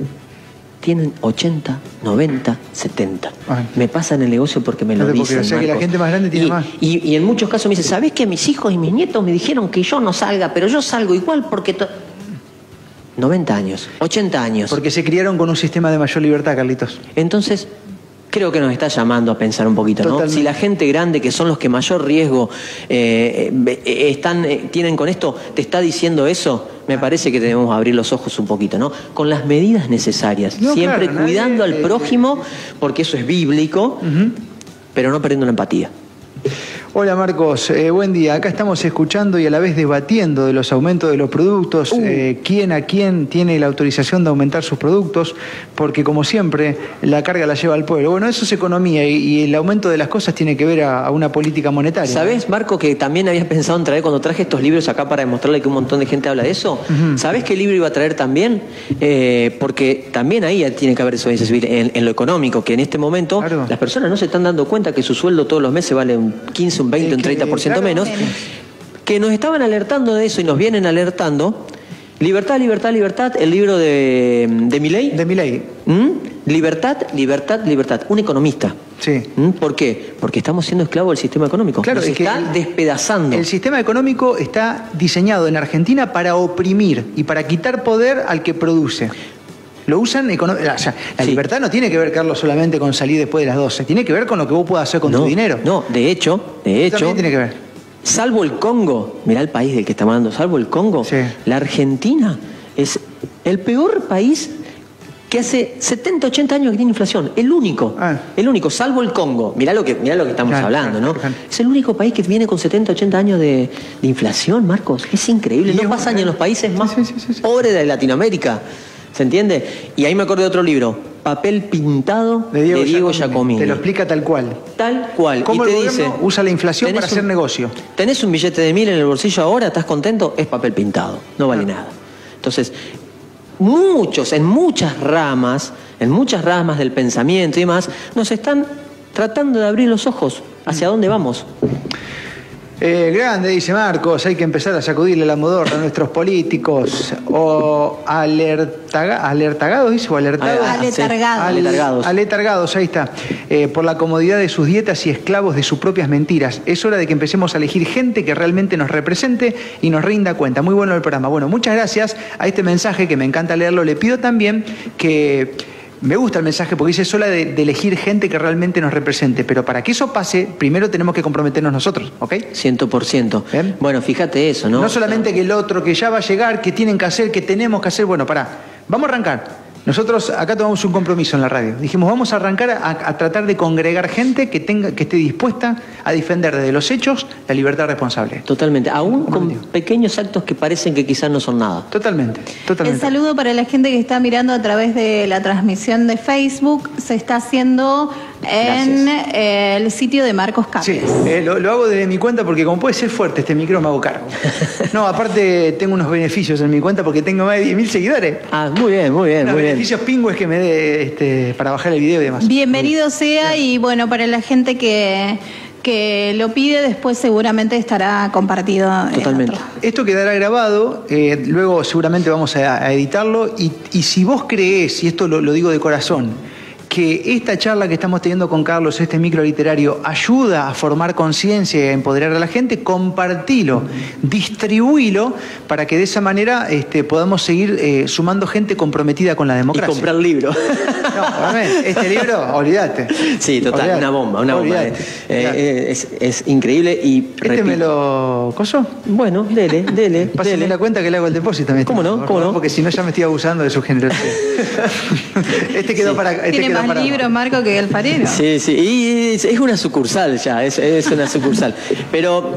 tienen 80, 90, 70. Ay. Me pasa en el negocio porque me No lo te puedo dicen, creer, o sea que la Marcos. gente más grande tiene más. Y en muchos casos me dicen, ¿sabés que mis hijos y mis nietos me dijeron que yo no salga, pero yo salgo igual porque... 90 años, 80 años. Porque se criaron con un sistema de mayor libertad, Carlitos. Entonces, creo que nos está llamando a pensar un poquito, ¿no? Totalmente. Si la gente grande, que son los que mayor riesgo tienen con esto, te está diciendo eso, me parece que debemos abrir los ojos un poquito, ¿no? Con las medidas necesarias, No, siempre claro, cuidando nadie- al prójimo, porque eso es bíblico, pero no perdiendo la empatía. Hola Marcos, buen día. Acá estamos escuchando y a la vez debatiendo de los aumentos de los productos, quién a quién tiene la autorización de aumentar sus productos, porque como siempre la carga la lleva al pueblo. Bueno, eso es economía y el aumento de las cosas tiene que ver a una política monetaria. ¿Sabés, Marco, que también había pensado en traer, cuando traje estos libros acá para demostrarle que un montón de gente habla de eso? ¿Sabés qué libro iba a traer también? Porque también ahí tiene que haber desobediencia civil en lo económico, que en este momento Claro. las personas no se están dando cuenta que su sueldo todos los meses vale un 15, un 20, un 30% claro, menos, que nos estaban alertando de eso y nos vienen alertando. Libertad, libertad, libertad, el libro de Milei. De Milei. Libertad, libertad, libertad. Un economista. Sí. ¿Por qué? Porque estamos siendo esclavos del sistema económico. Claro, Nos es que está despedazando. El sistema económico está diseñado en Argentina para oprimir y para quitar poder al que produce. Lo usan o sea, la Sí. libertad no tiene que ver, Carlos, solamente con salir después de las 12. Tiene que ver con lo que vos puedas hacer con tu dinero. No, de hecho, También tiene que ver. salvo el Congo, mirá el país del que estamos hablando, salvo el Congo, Sí. la Argentina es el peor país que hace 70, 80 años que tiene inflación. El único, salvo el Congo. Mirá lo que estamos Claro, hablando, claro, ¿no? claro. Es el único país que viene con 70, 80 años de inflación, Marcos. Es increíble, Y no es pasa ni en los países más sí. pobres de Latinoamérica. ¿Se entiende? Y ahí me acuerdo de otro libro, Papel Pintado, de Diego Giacomini. Te lo explica tal cual. Tal cual. ¿Cómo y te el gobierno dice, usa la inflación tenés para hacer negocio? ¿Tenés un billete de 1000 en el bolsillo ahora? ¿Estás contento? Es papel pintado, no vale nada. Entonces, en muchas ramas del pensamiento y demás, nos están tratando de abrir los ojos. ¿Hacia dónde vamos? Grande, dice Marcos, hay que empezar a sacudirle la modorra a nuestros políticos. O alertagados, dice, o alertados. Aletargados. Aletargados. Aletargados, ahí está. Por la comodidad de sus dietas y esclavos de sus propias mentiras. Es hora de que empecemos a elegir gente que realmente nos represente y nos rinda cuenta. Muy bueno el programa. Bueno, muchas gracias a este mensaje que me encanta leerlo. Le pido también que... Me gusta el mensaje porque dice, es hora de elegir gente que realmente nos represente, pero para que eso pase, primero tenemos que comprometernos nosotros, ¿ok? 100%. ¿Bien? Bueno, fíjate eso, ¿no? No solamente que el otro, que ya va a llegar, que tienen que hacer, que tenemos que hacer. Bueno, pará, vamos a arrancar. Nosotros acá tomamos un compromiso en la radio. Dijimos, vamos a arrancar a tratar de congregar gente que esté dispuesta a defender desde los hechos la libertad responsable. Totalmente. Aún con pequeños actos que parecen que quizás no son nada. Totalmente. El saludo para la gente que está mirando a través de la transmisión de Facebook se está haciendo en el sitio de Marcos Capes. Sí, lo hago desde mi cuenta porque como puede ser fuerte este micro me hago cargo. No, aparte tengo unos beneficios en mi cuenta porque tengo más de 10.000 seguidores. Ah, muy bien, muy bien, Los muy bien. beneficios pingües que me dé para bajar el video y demás. Bienvenido sea y bueno, para la gente que lo pide, después seguramente estará compartido. Totalmente. Esto quedará grabado, luego seguramente vamos a editarlo y si vos creés, y esto lo digo de corazón, que esta charla que estamos teniendo con Carlos, este micro literario, ayuda a formar conciencia y a empoderar a la gente, compartilo, distribuílo, para que de esa manera podamos seguir sumando gente comprometida con la democracia. Y comprar libros. No, este libro, olvídate. Sí, total, olvidate. Una bomba. Es increíble y... ¿Me lo coso? Bueno, dele. Pásenle la cuenta que le hago el depósito. ¿Cómo no? Porque si no ya me estoy abusando de su generosidad. Quedó para... Tiene más libros, Marco, que Alfarero. Sí, y es una sucursal ya, es una sucursal. Pero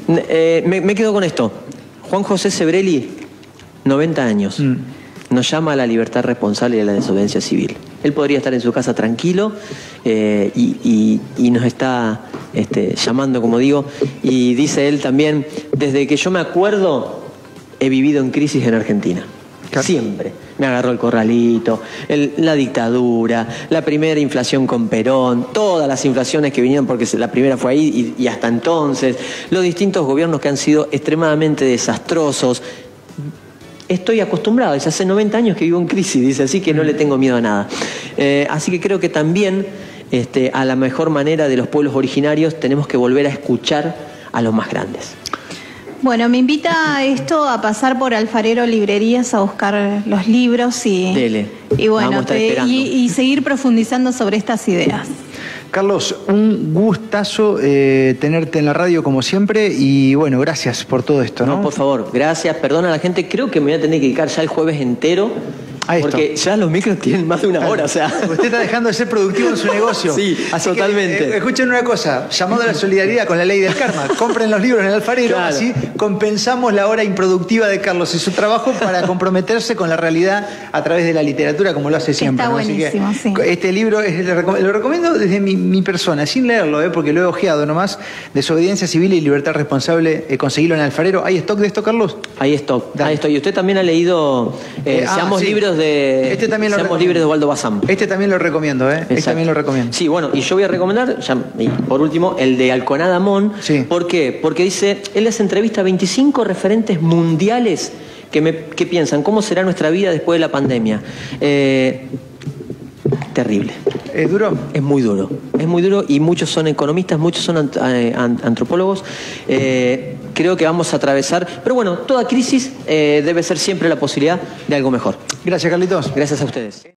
me quedo con esto. Juan José Sebrelli, 90 años. Nos llama a la libertad responsable y a la desobediencia civil. Él podría estar en su casa tranquilo y nos está llamando, como digo, y dice él también, desde que yo me acuerdo, he vivido en crisis en Argentina. Claro. Siempre. Me agarró el corralito, la dictadura, la primera inflación con Perón, todas las inflaciones que vinieron porque la primera fue ahí y hasta entonces, los distintos gobiernos que han sido extremadamente desastrosos. Estoy acostumbrado, es hace 90 años que vivo en crisis, dice, así que no le tengo miedo a nada. Así que creo que también, a la mejor manera de los pueblos originarios, tenemos que volver a escuchar a los más grandes. Bueno, me invita esto a pasar por Alfarero Librerías a buscar los libros y bueno, y seguir profundizando sobre estas ideas. Carlos, un gustazo tenerte en la radio como siempre y bueno, gracias por todo esto, ¿no? No, por favor, gracias, perdona a la gente, creo que me voy a tener que dedicar ya el jueves entero. Porque ya los micros tienen más de una hora, o sea... Usted está dejando de ser productivo en su negocio. Sí, así totalmente. Escuchen una cosa, llamado a la solidaridad con la ley del karma. Compren los libros en el Alfarero, claro. Así compensamos la hora improductiva de Carlos y su trabajo para comprometerse con la realidad a través de la literatura, como lo hace siempre. Está buenísimo, así que, sí. Este libro lo recomiendo desde mi persona, sin leerlo, porque lo he ojeado nomás. Desobediencia civil y libertad responsable, conseguirlo en el Alfarero. ¿Hay stock de esto, Carlos? Hay stock. Y usted también ha leído Seamos libros Seamos libres de Waldo Bazán. Este también lo recomiendo, Este también lo recomiendo. Sí, bueno, y yo voy a recomendar, y por último, el de Alconada Mon. Sí. ¿Por qué? Porque dice, él les entrevista a 25 referentes mundiales que piensan cómo será nuestra vida después de la pandemia. Terrible. ¿Es duro? Es muy duro y muchos son economistas, muchos son antropólogos. Creo que vamos a atravesar, pero bueno, toda crisis debe ser siempre la posibilidad de algo mejor. Gracias, Carlitos. Gracias a ustedes.